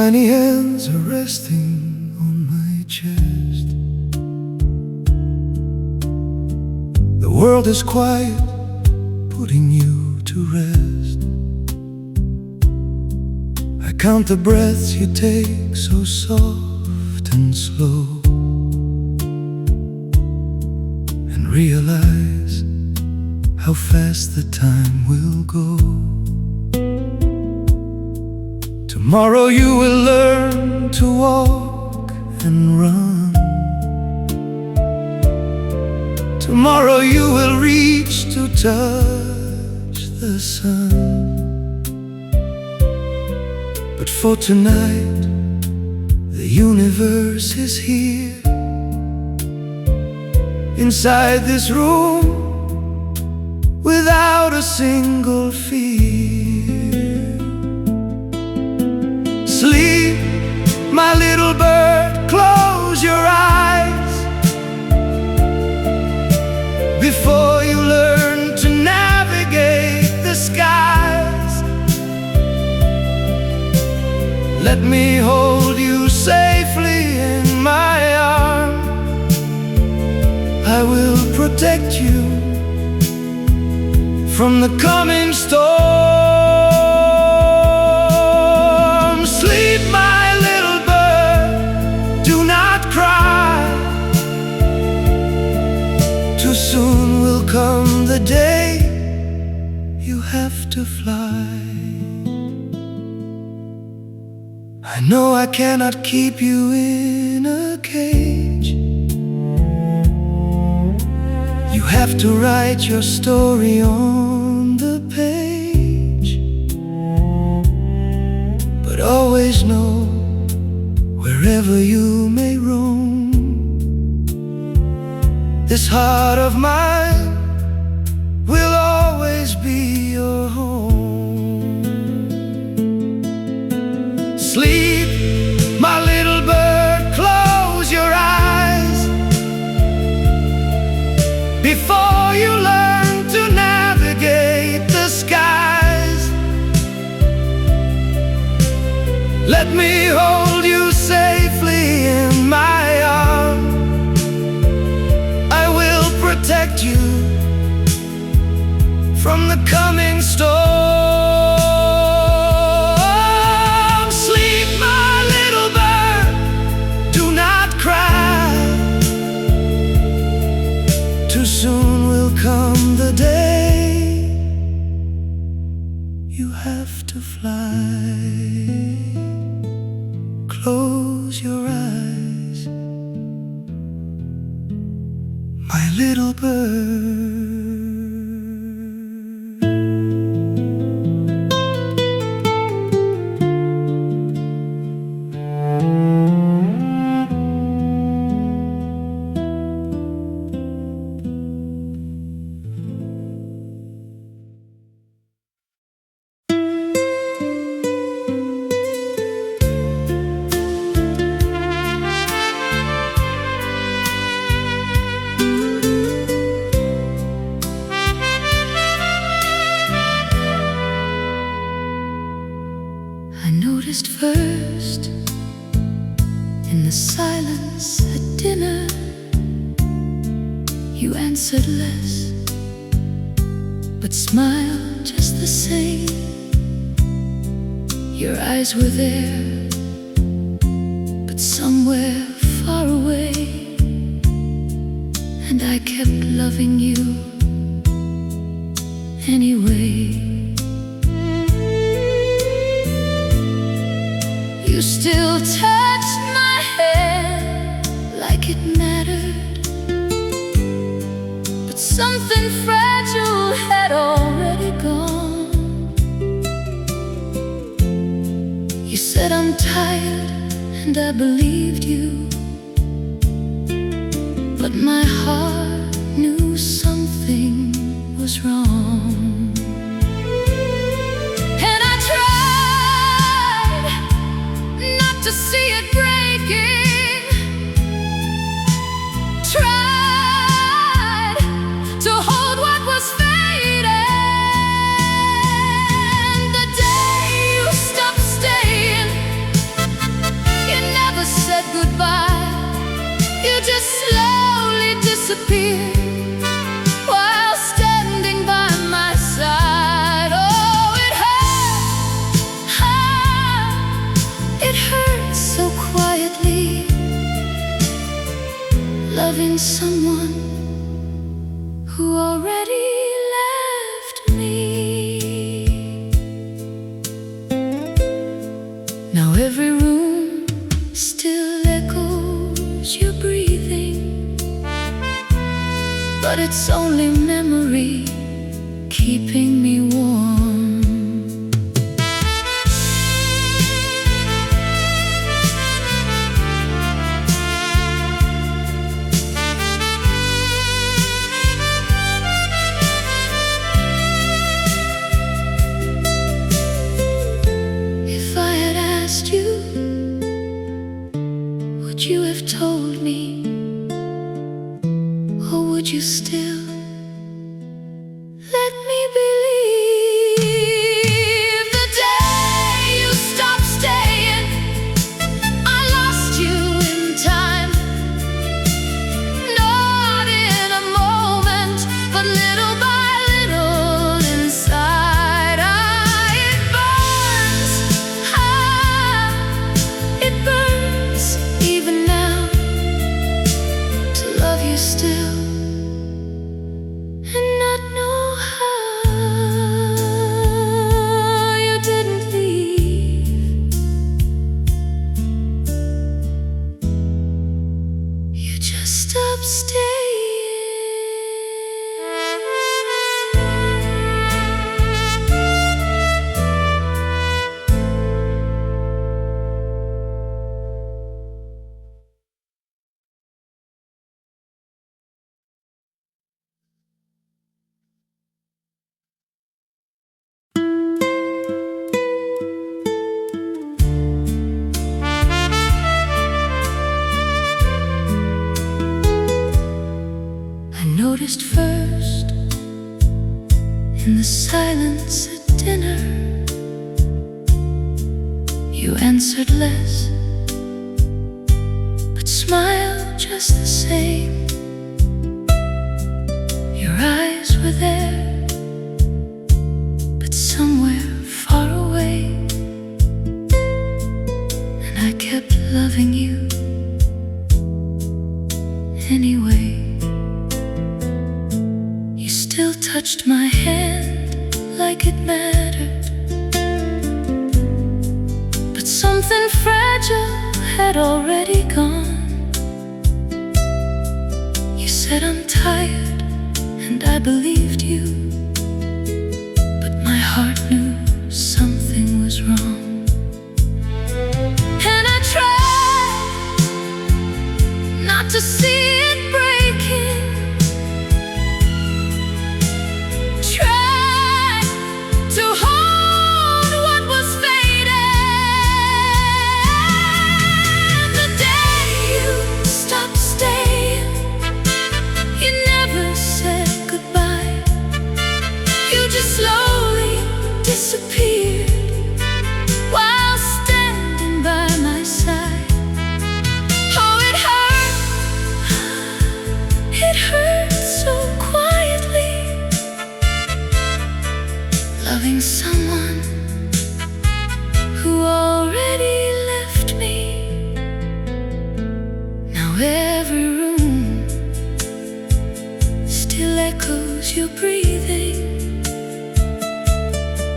tiny hands are resting on my chest. The world is quiet, putting you to rest. I count the breaths you take, so soft and slow, and realize how fast the time will go. Tomorrow you will learn to walk and run. Tomorrow you will reach to touch the sun. But for tonight, the universe is here, inside this room, without a single fear. Sleep, my little bird, close your eyes before you learn to navigate the skies. Let me hold you safely in my arms. I will protect you from the coming storm. Sleep, my little bird, do not cry. Too soon will come the day you have to fly. I know I cannot keep you in a cage. You have to write your story on the page. But always know, wherever you may roam, this heart of mine will always be your home. Sleep, my little bird, close your eyes before you learn to navigate the skies. Let me hold you safely in my arms. I will protect you from the coming storm. Sleep, my little bird, do not cry. Too soon will come the day you have to fly. Close your eyes, my little bird. I noticed first in the silence at dinner, you answered less, but smiled just the same. Your eyes were there, but somewhere far away, and I kept loving you anyway. You still touched my hand like it mattered, but something fragile had already gone. You said I'm tired, and I believed you, but my heart knew something was wrong. And I tried not to see it breaking, tried to hold what was fading. The day you stopped staying, already left me. Now every room still echoes your breathing, but it's only memory keeping me warm. If I had asked you, would you have told me? Or would you still let me believe? The day you stopped staying, I lost you in time. Not in a moment, but little by little inside. It burns even now to love you still and not know how you didn't leave. You just stopped staying. I noticed first in the silence at dinner. You answered less, but smiled just the same. Your eyes were there, but somewhere far away, and I kept loving you anyway. You still touched my hand like it mattered, but something fragile had already gone. You said I'm tired, and I believed you, but my heart knew something was wrong. And I tried not to see it breaking, tried to hold what was fading. The day you stopped staying, you never said goodbye. You just slowly disappeared while standing by my side. Oh, it hurt. It hurt so quietly, loving someone who already left me. Now every room still echoes your breathing,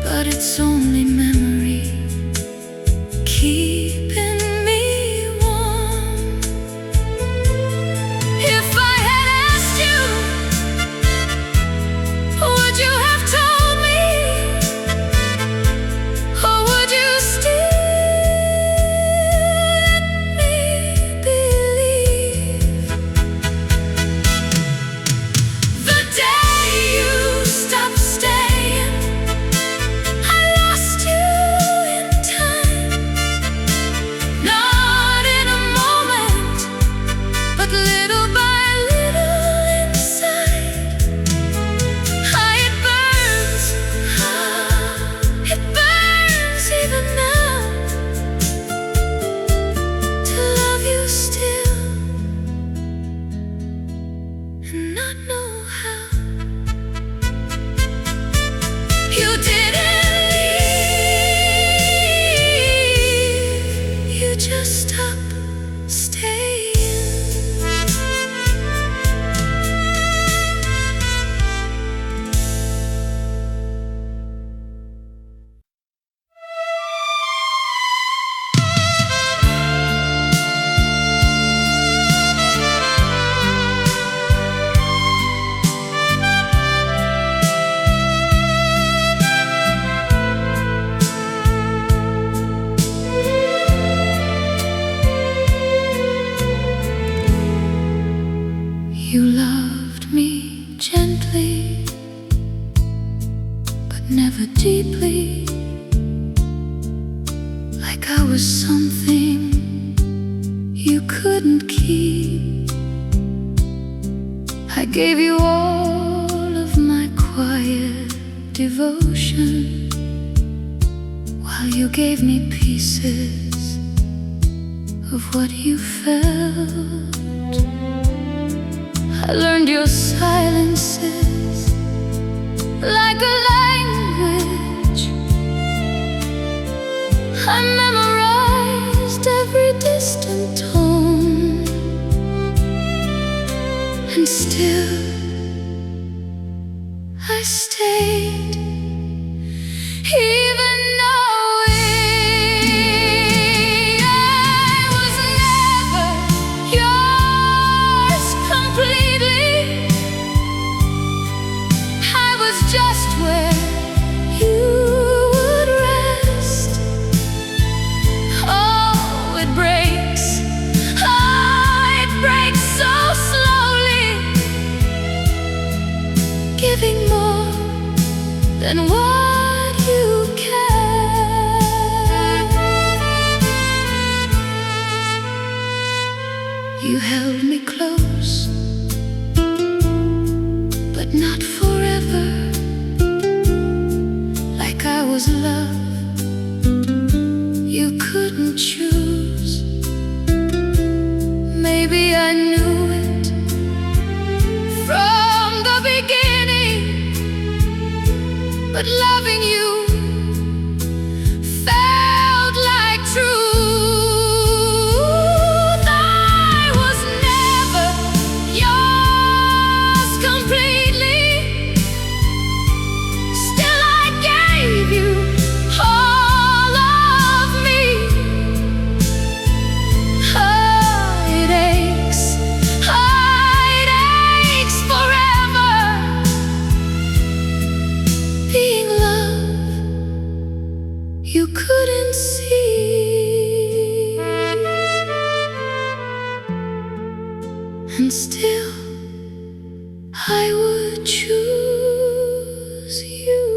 but it's only memory keeping me warm. If I had asked you, would you have told me? Or would you still let me believe? The day you stopped staying, I lost you never deeply, like I was something you couldn't keep. I gave you all of my quiet devotion, while you gave me pieces of what you felt. I learned your silences like a language. I memorized every distant tone, and still I stayed, even knowing I was never yours completely. I was just where you would rest. Oh, it breaks so slowly, giving more than what you can. You held me close, but not forever, like I was love you couldn't choose. Maybe I knew it from the beginning, but loving you felt like truth. I was never yours completely. Still I gave you all of me. It aches forever, being love you couldn't see. And still I would choose you.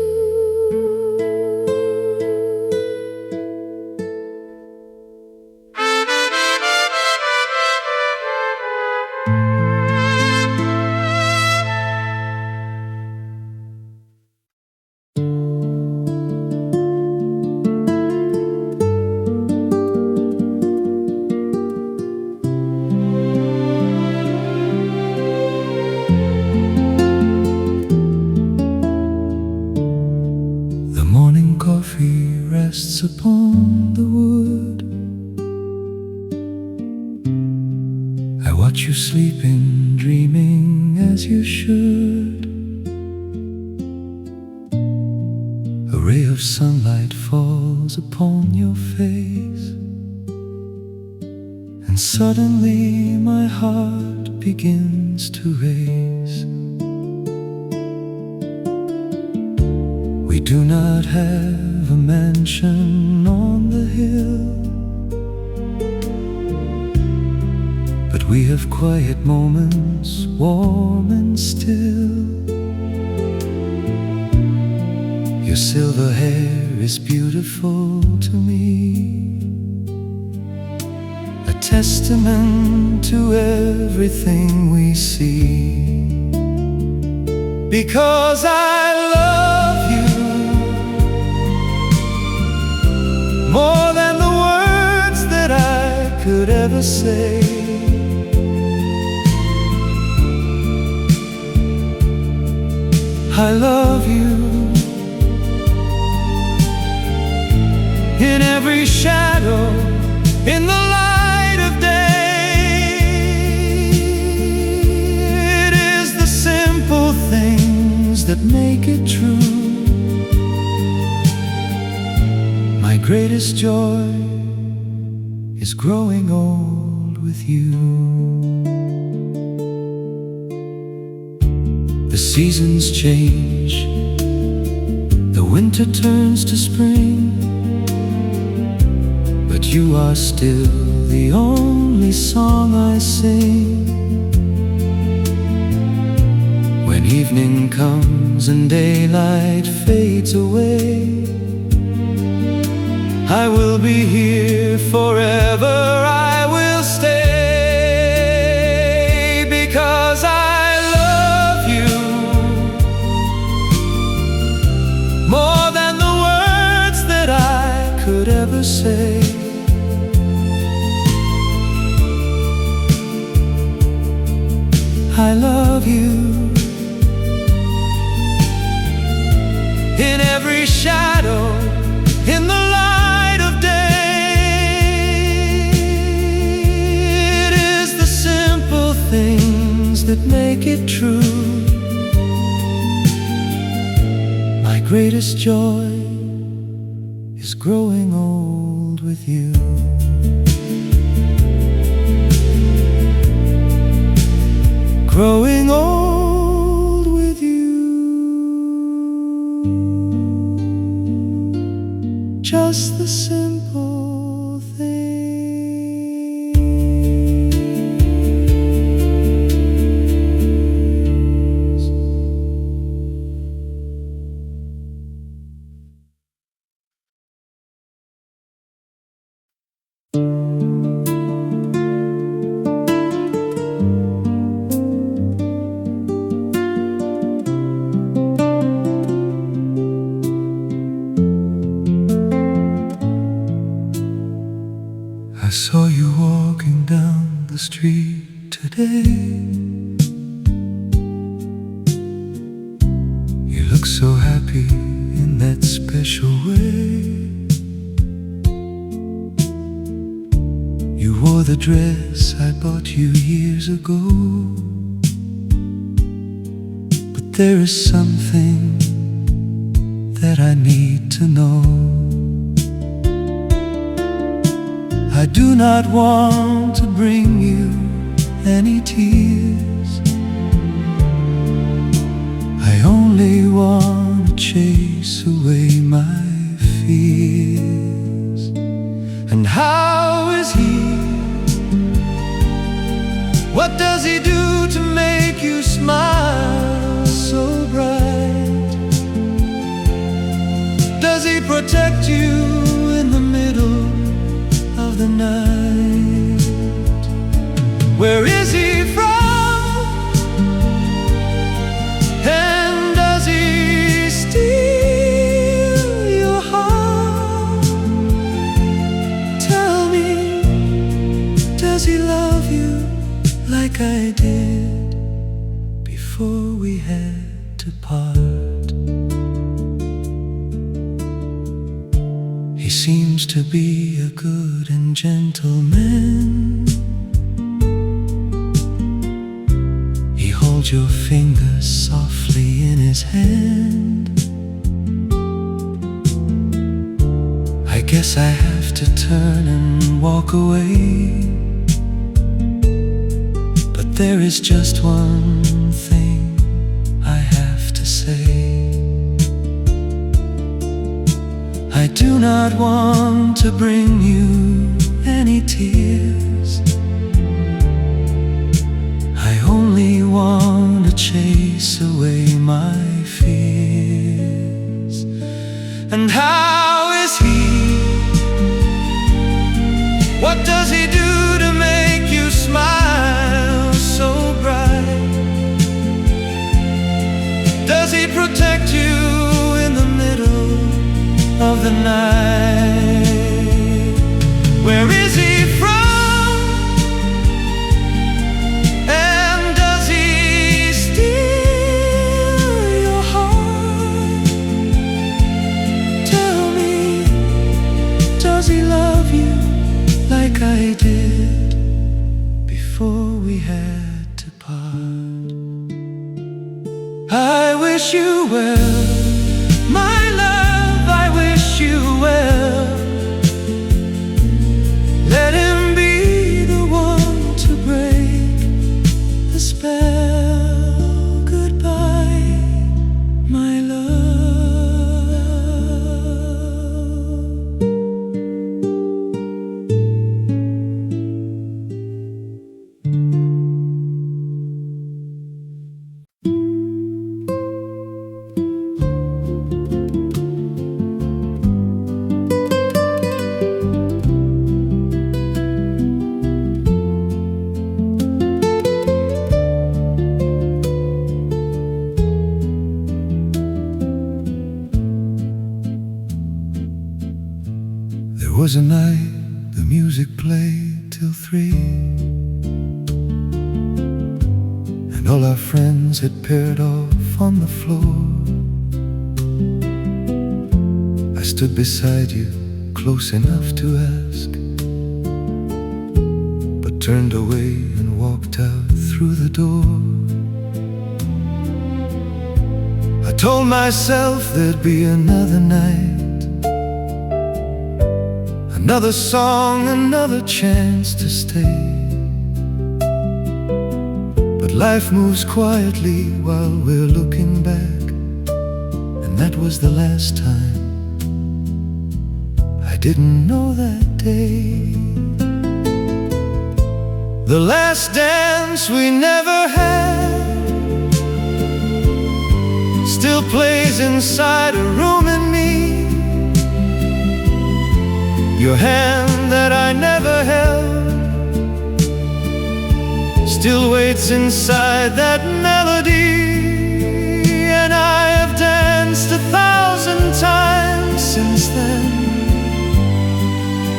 The morning coffee rests upon the wood. I watch you sleeping, dreaming as you should. A ray of sunlight falls upon your face, and suddenly my heart begins to race. We do not have a mansion on the hill, but we have quiet moments, warm and still. Your silver hair is beautiful to me, a testament to everything we see. Because I love you more than the words that I could ever say. I love you in every shadow, in the light of day. It is the simple things that make it true. My greatest joy is growing old with you. The seasons change, the winter turns to spring, but you are still the only song I sing. When evening comes and daylight fades away, I will be here forever, I will stay, because I love you more than the words that I could ever say. I love you in every shadow, in the light of day. It is the simple things that make it true. My greatest joy is growing old with you. Growing old with you. Just the simple things. I saw you walking down the street today. You look so happy in that special way. You wore the dress I bought you years ago. But there is something that I need to know. I do not want to bring you any tears. I only want to chase away my fears. And how is he? What does he do to make you smile so bright? Does he protect you in the middle of the night? Where is he from? And does he steal your heart? Tell me, does he love you like I did before we had to part? He seems to be a good and gentle man. He holds your fingers softly in his hand. I guess I have to turn and walk away, but there is just one thing I have to say. I do not want to bring you any tears. I only want to chase away my fears. And how is he? What does he do to make you smile so bright? Does he protect you in the middle of the night? Where is he from? And does he steal your heart? Tell me, does he love you like I did before we had to part? I wish you well, my love, I wish you well. Let him be the one to break the spell. Goodbye, my love. was a night the music played till 3, and all our friends had paired off on the floor. I stood beside you, close enough to ask, but turned away and walked out through the door. I told myself there'd be another night, another song, another chance to stay. But life moves quietly while we're looking back, and that was the last time. I didn't know that day. The last dance we never had still plays inside a room in me. Your hand that I never held still waits inside that melody. And I have danced 1,000 times since then,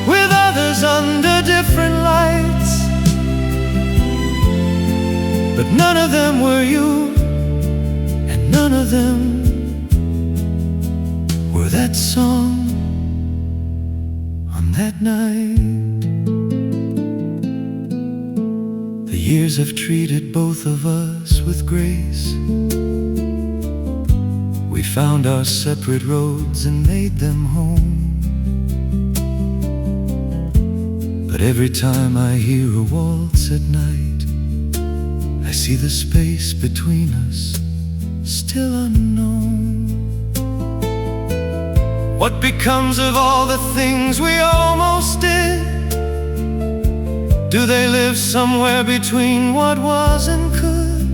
with others under different lights, but none of them were you, and none of them were that song on that night. The years have treated both of us with grace. We found our separate roads and made them home. But every time I hear a waltz at night, I see the space between us still unknown. What becomes of all the things we almost did? Do they live somewhere between what was and could?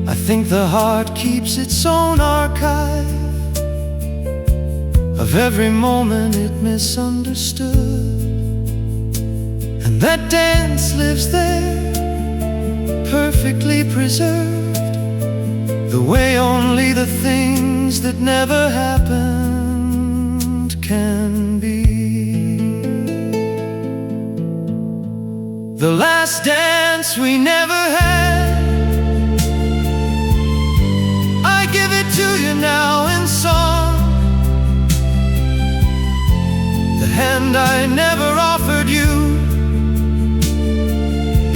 I think the heart keeps its own archive of every moment it misunderstood, and that dance lives there, perfectly preserved, the way only the things that never happened can be. The last dance we never had, I give it to you now in song. The hand I never offered you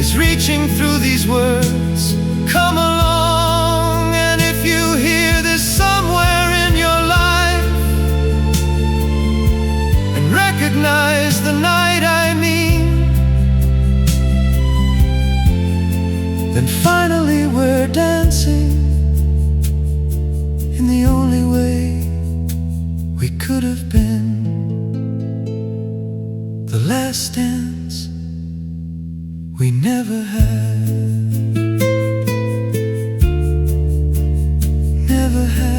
is reaching through these words, come along. And if you hear this somewhere in your life and recognize the night I mean, then finally we're dancing in the only way we could have been. The last dance we never had, never had.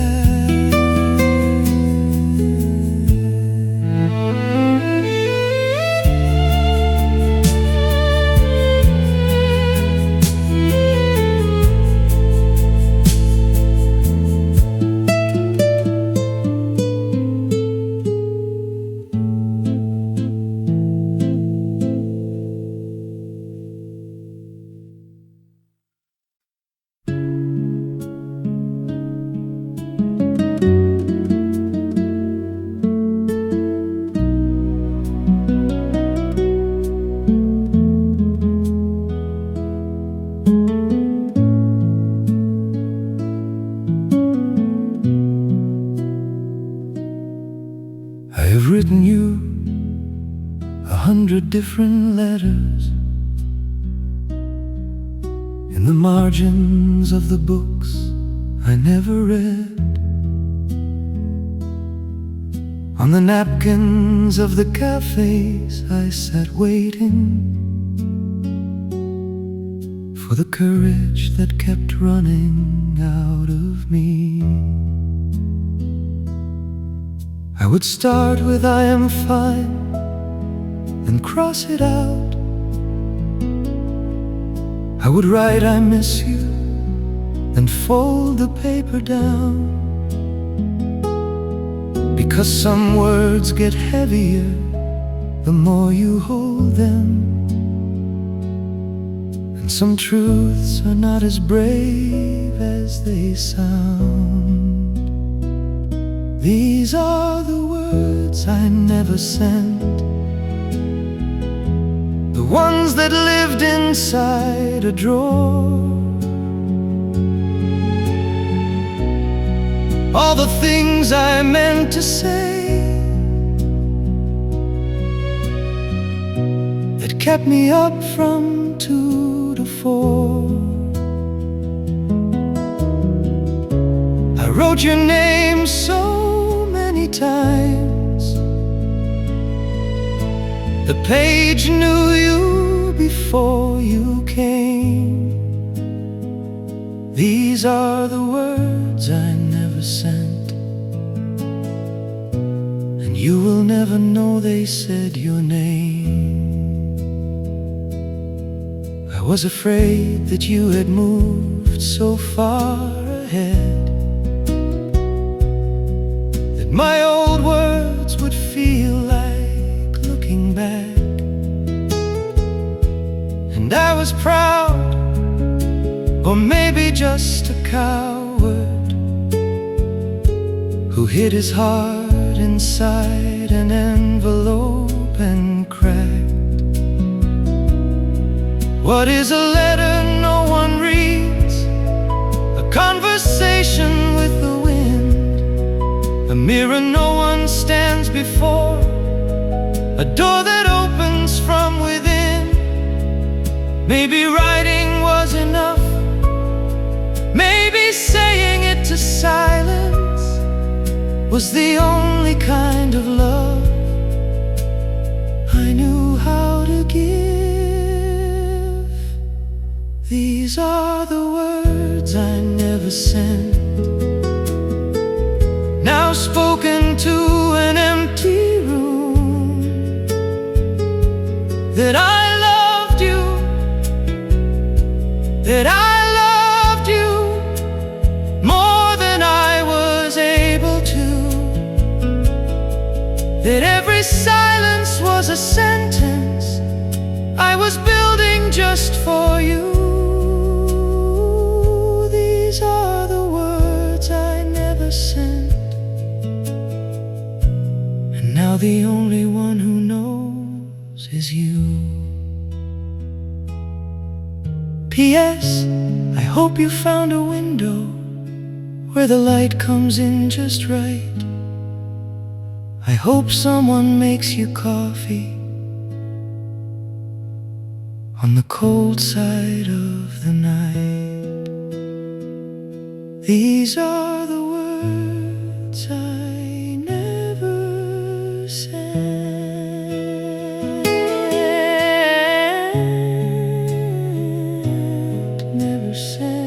I've written you 100 different letters in the margins of the books I never read, on the napkins of the cafes I sat waiting for the courage that kept running out of me. I would start with I am fine and cross it out. I would write I miss you and fold the paper down. Because some words get heavier the more you hold them, and some truths are not as brave as they sound. These are the words I never sent, the ones that lived inside a drawer. All the things I meant to say that kept me up from 2 to 4. I wrote your name so many times, the page knew you before you came. These are the words I never sent, and you will never know they said your name. I was afraid that you had moved so far ahead, that my old words would feel like looking back. And I was proud, or maybe just a coward, who hid his heart inside an envelope and cracked. What is a letter no one reads? A conversation with the wind, a mirror no one stands before, a door that opens from within. Maybe writing was enough, maybe saying it to silence was the only kind of love I knew how to give. These are the words I never sent, now spoken to an empty room, that I loved you, that I loved you more than I was able to, that every silence was a sentence I was building just for you. These are the words I never sent, and now the only one who knows is you. P.S. I hope you found a window where the light comes in just right. I hope someone makes you coffee on the cold side of the night. These are the words I never sent, never sent.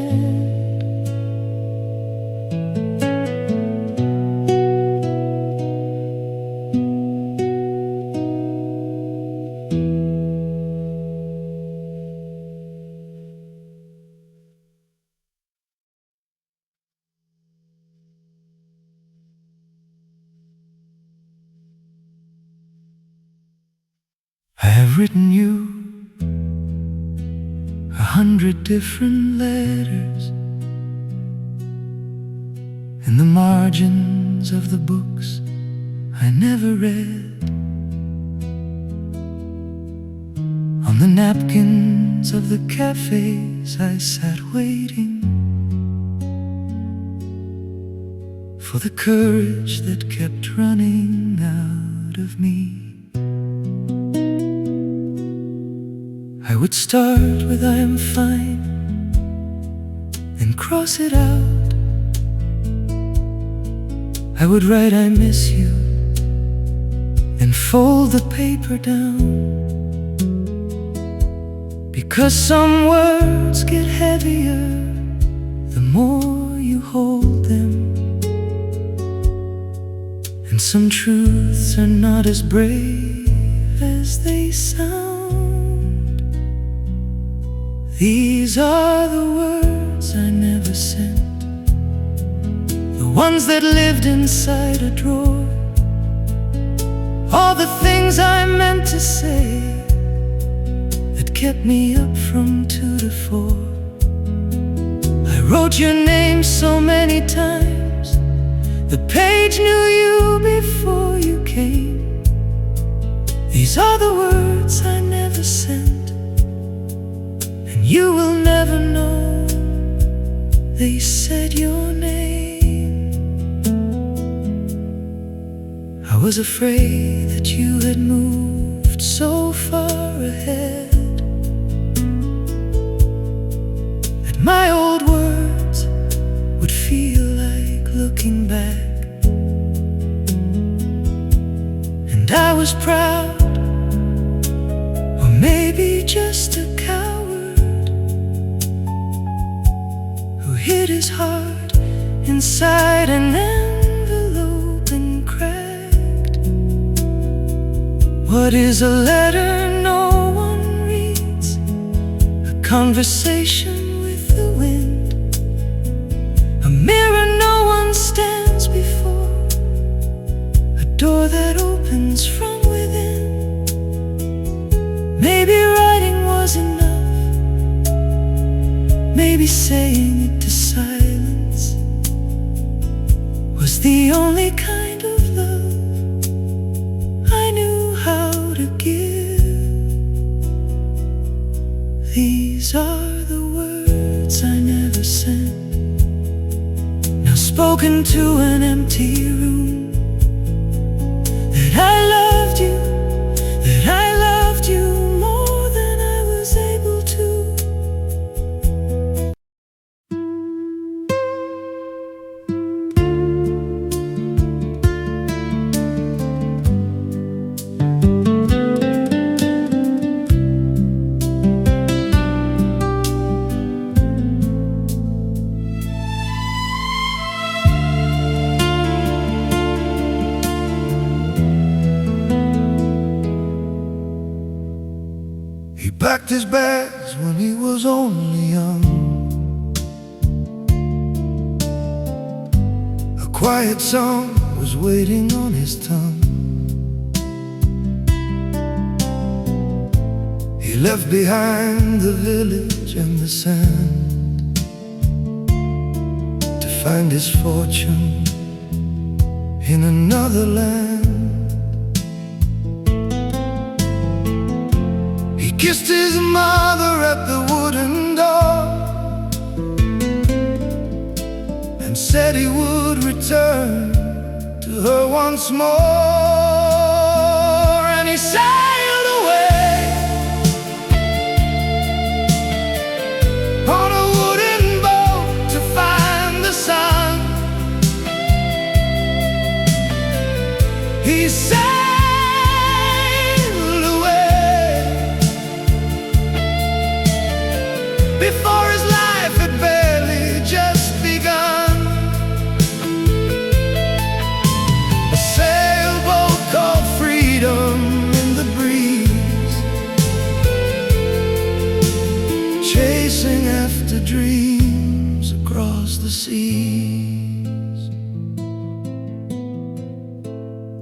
I have written you 100 different letters in the margins of the books I never read, on the napkins of the cafes I sat waiting for the courage that kept running out of me. I would start with I am fine, then cross it out. I would write I miss you, then fold the paper down. Because some words get heavier the more you hold them, and some truths are not as brave as they sound. These are the words I never sent, the ones that lived inside a drawer. all the things I meant to say that kept me up from 2 to 4. I wrote your name so many times, the page knew you before you came. These are the words I never sent, and you will never know they said your name. I was afraid that you had moved so far ahead, that my old words would feel like looking back. And I was proud, or maybe just a coward, who hid his heart inside an envelope and cracked. What is a letter no one reads? A conversation with the wind, a mirror no one stands before, a door that opens from within. Maybe writing was enough, maybe saying it to silence was the only kind of love I knew how to give. These are the words I never sent, now spoken to an empty room. That I loved you, that I loved you more than I was able to. He packed his bags when he was only young. A quiet song was waiting on his tongue. He left behind the village and the sand to find his fortune in another land. He kissed his mother at the wooden door and said he would return to her once more. And he sailed away on a wooden boat to find the sun. He sailed before his life had barely just begun. A sailboat called freedom in the breeze, chasing after dreams across the seas.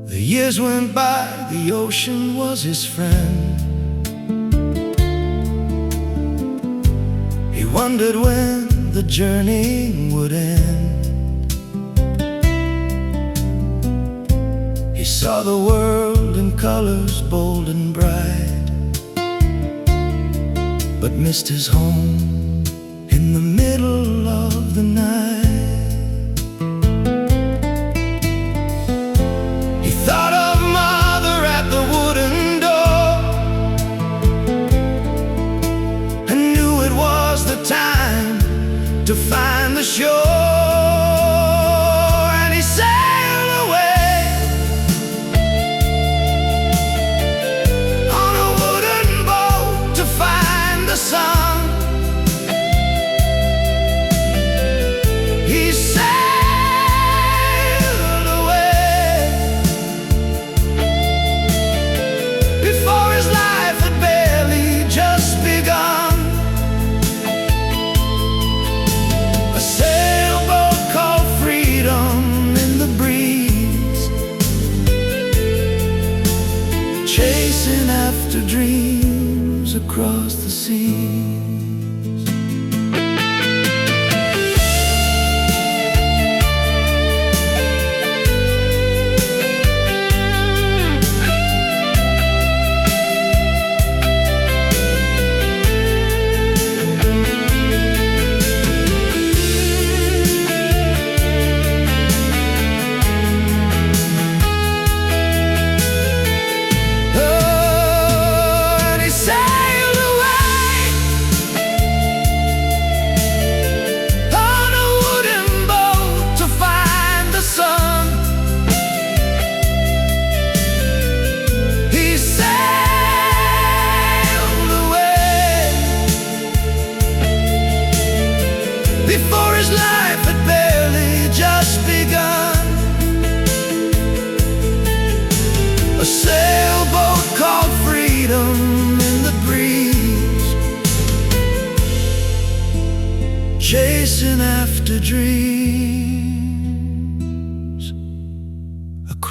The years went by, the ocean was his friend. He wondered when the journey would end. He saw the world in colors bold and bright, but missed his home in the middle of the night. He thought of mother at the wooden door and knew it was the time to find the shore. And he sailed away on a wooden boat to find the sun.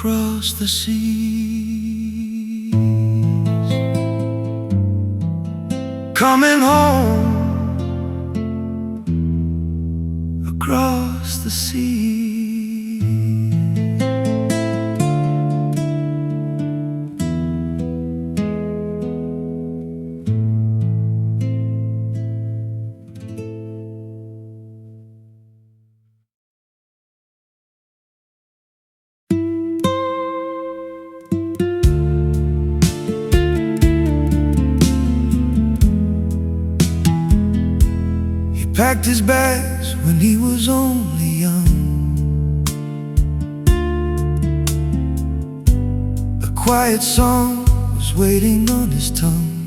across the seas. Coming home across the seas. Packed his bags when he was only young. A quiet song was waiting on his tongue.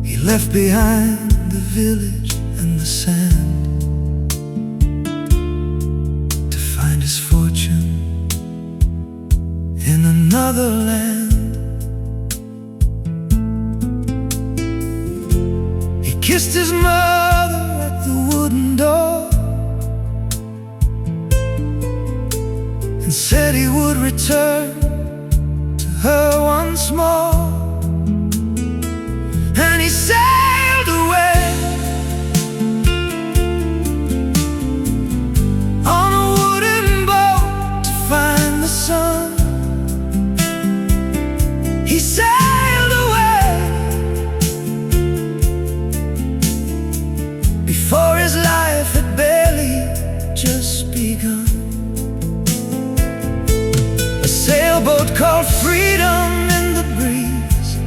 He left behind the village and the sand to find his fortune in another land. Kissed his mother at the wooden door and said he would return to her once more. And he sailed away on a wooden boat to find the sun. He sailed before his life had barely just begun. A sailboat called freedom in the breeze,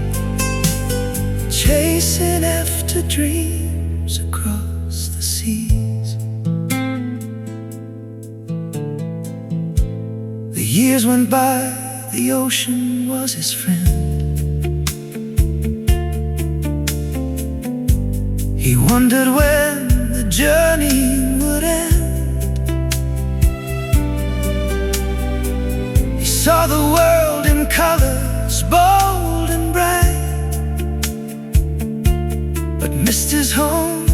chasing after dreams across the seas. The years went by, the ocean was his friend. He wondered when the journey would end. He saw the world in colors bold and bright, but missed his home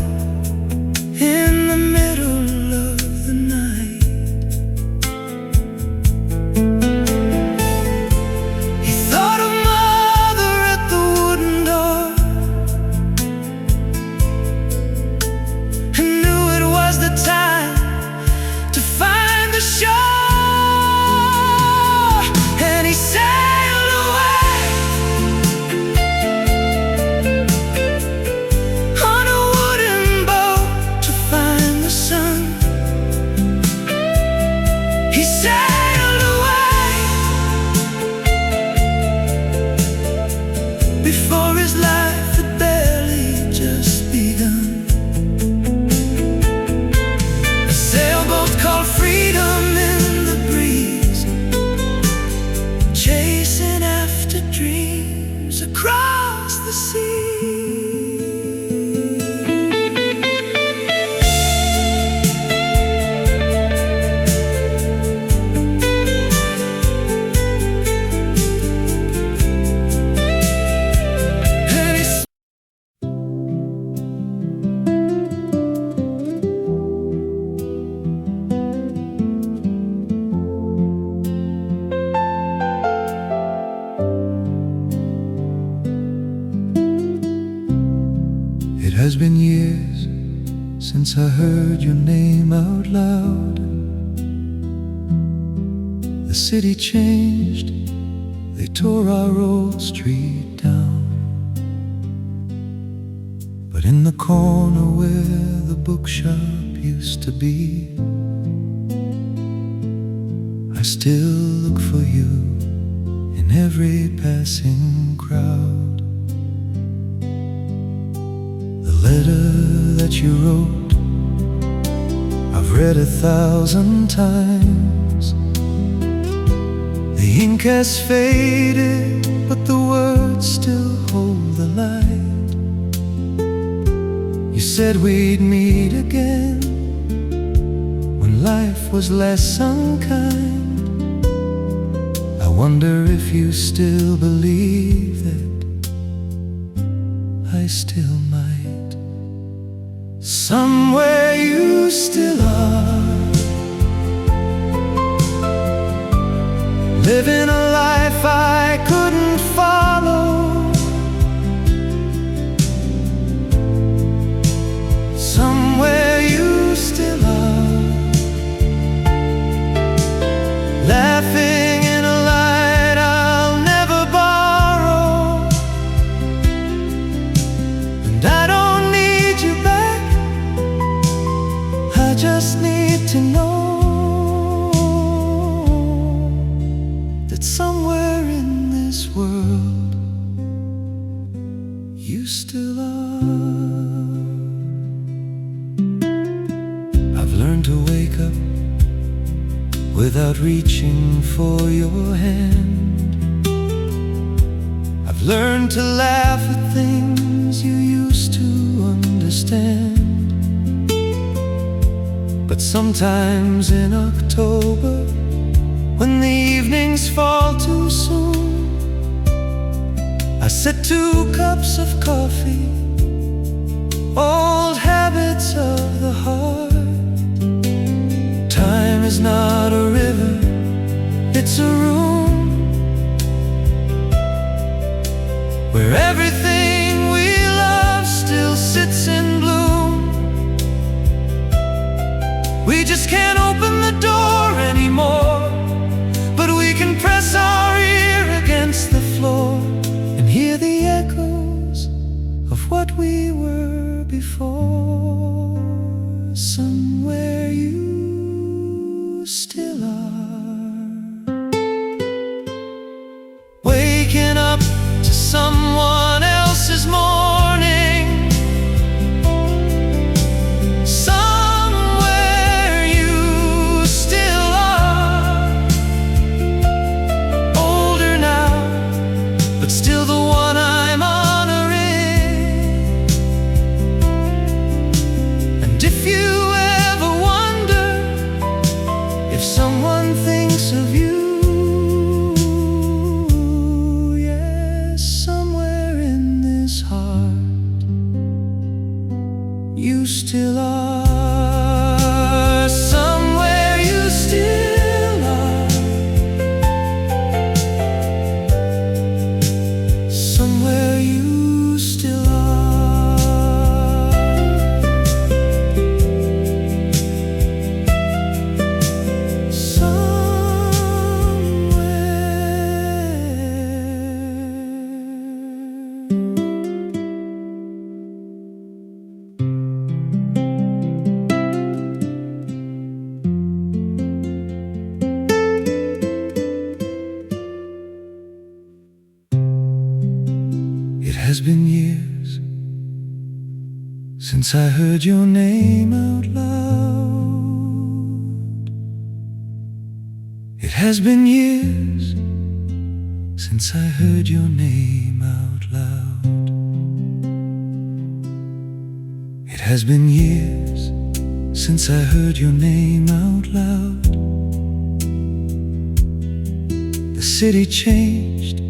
in the middle of the night. He thought of mother at the wooden door, the time to find the shore. And he sailed away on a wooden boat to find the sun. He sailed away before his life had barely just begun. Called freedom in the breeze, chasing after dreams across the sea. It has been years since I heard your name out loud. The city changed, they tore our old street down. But in the corner where the bookshop used to be, I still look for you in every passing crowd. The letter that you wrote, I've read 1,000 times. The ink has faded, but the words still hold the light. You said we'd meet again when life was less unkind. I wonder if you still believe that I still might. Somewhere you still are, living a life I couldn't follow. Somewhere you still are, laughing in a light I'll never borrow. And I don't need you back, I just need to know that somewhere in this world you still are. I've learned to wake up without reaching for your hand. I've learned to laugh at things you used to understand. But sometimes in October, when the evenings fall too soon, I set 2 cups of coffee, old habits of the heart. Time is not a river, it's a room where everything we love still sits in bloom. We just can't open the door anymore, but we can press our ear against the floor and hear the echoes of what we were before. Somewhere you still are, waking up to someone else's morning. Somewhere you still are, older now, but still the one I'm honoring. And if you ever wonder if someone thinks of you, yes, somewhere in this heart you still are. Somewhere you still are, somewhere you still are, It has been years since I heard your name out loud. It has been years since I heard your name out loud. It has been years since I heard your name out loud. The city changed,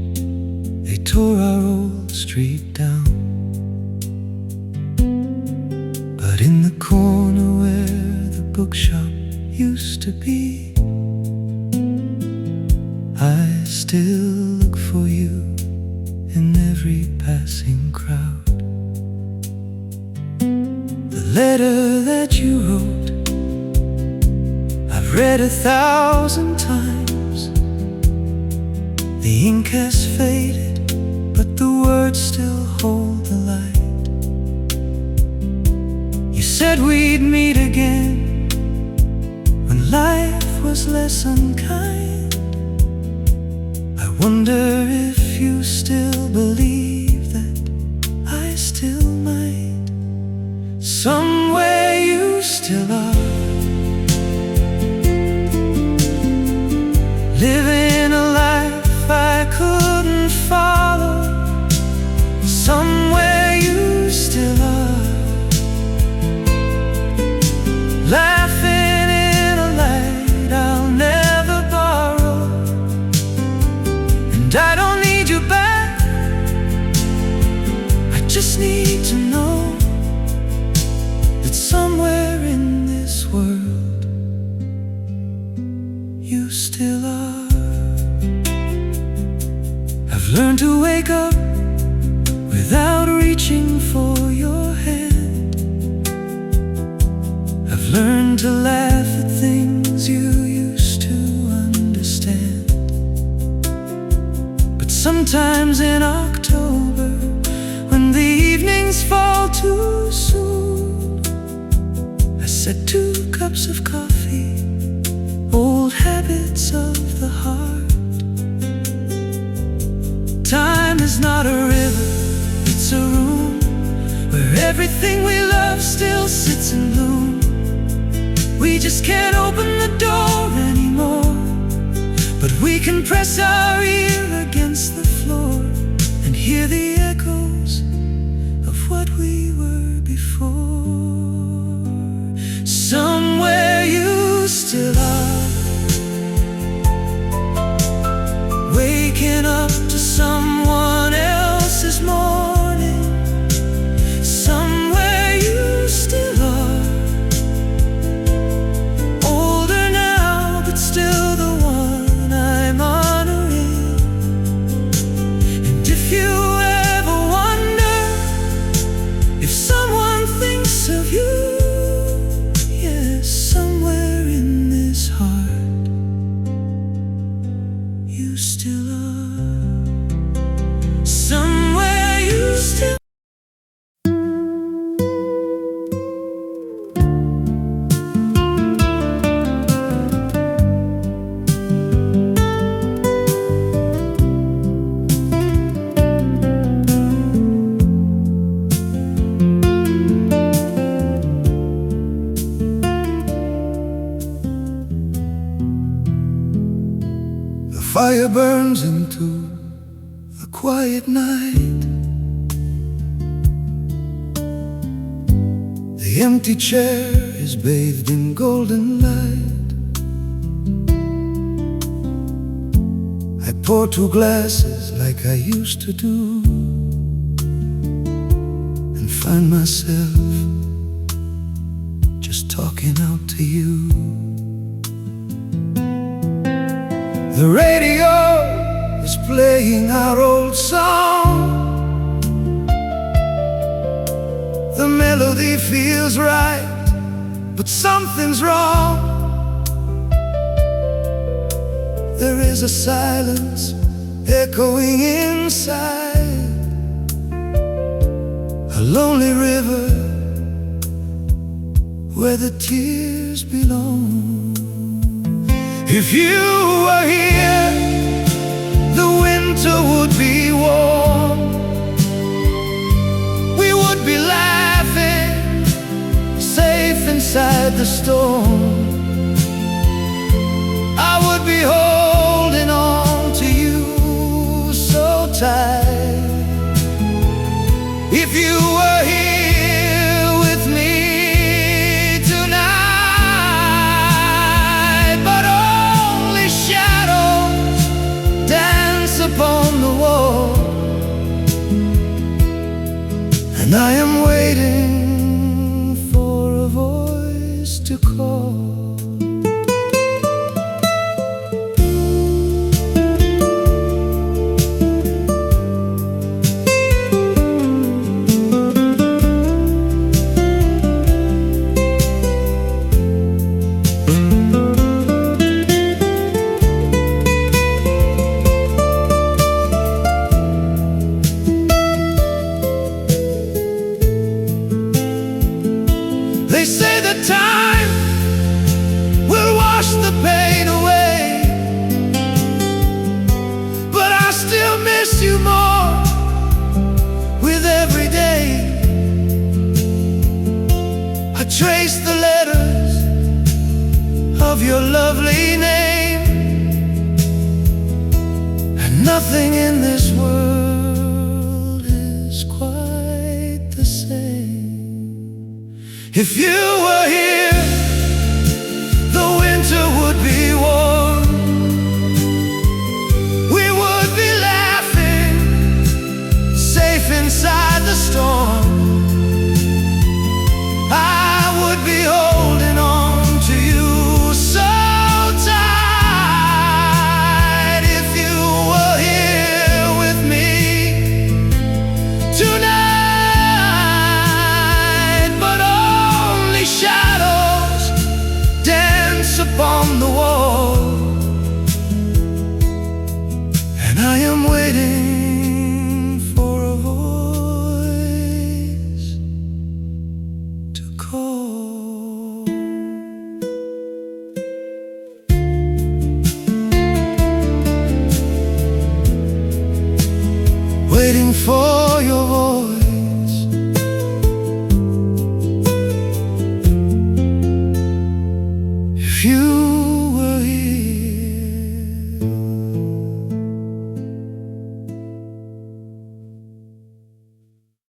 they tore our old street down. But in the corner where the bookshop used to be, I still look for you in every passing crowd. The letter that you wrote, I've read 1,000 times. The ink has faded, but the words still hold the light. You said we'd meet again when life was less unkind. I wonder if you still believe that I still might. Somewhere you still are, living a life I couldn't follow. Somewhere you still are, laughing in a light I'll never borrow. And I don't need you back, I just need to know that somewhere in this world you still are. wake up without reaching for your hand. I've learned to laugh at things you used to understand. But sometimes in October, when the evenings fall too soon, I set 2 cups of coffee, old habits of the heart. Time is not a river, it's a room where everything we love still sits in bloom. We just can't open the door anymore, but we can press our ear against the floor and hear the echoes of what we were before. Somewhere you still are, waking up to someone else's morning. Somewhere you still are, older now but still the one I'm honoring. And if you ever wonder if someone thinks of you, yes, somewhere in this heart you still are. Somewhere you still. The fire burns into a quiet night. The empty chair is bathed in golden light. I pour 2 glasses like I used to do, and find myself just talking out to you. The radio is playing our old song. The melody feels right, but something's wrong. There is a silence echoing inside, a lonely river where the tears belong. If you were here, the winter would be warm. We would be laughing, safe inside the storm. I would be holding on to you so tight. If you were here with me tonight, but only shadows dance upon the wall, and I am waiting for a voice to call. They say that time will wash the pain away, but I still miss you more with every day. I trace the letters of your lovely name, and nothing in this world is quite the same. If you were here, the winter would be warm. We would be laughing, safe inside the storm. I would be holding on to you so tight. If you were here with me for your voice.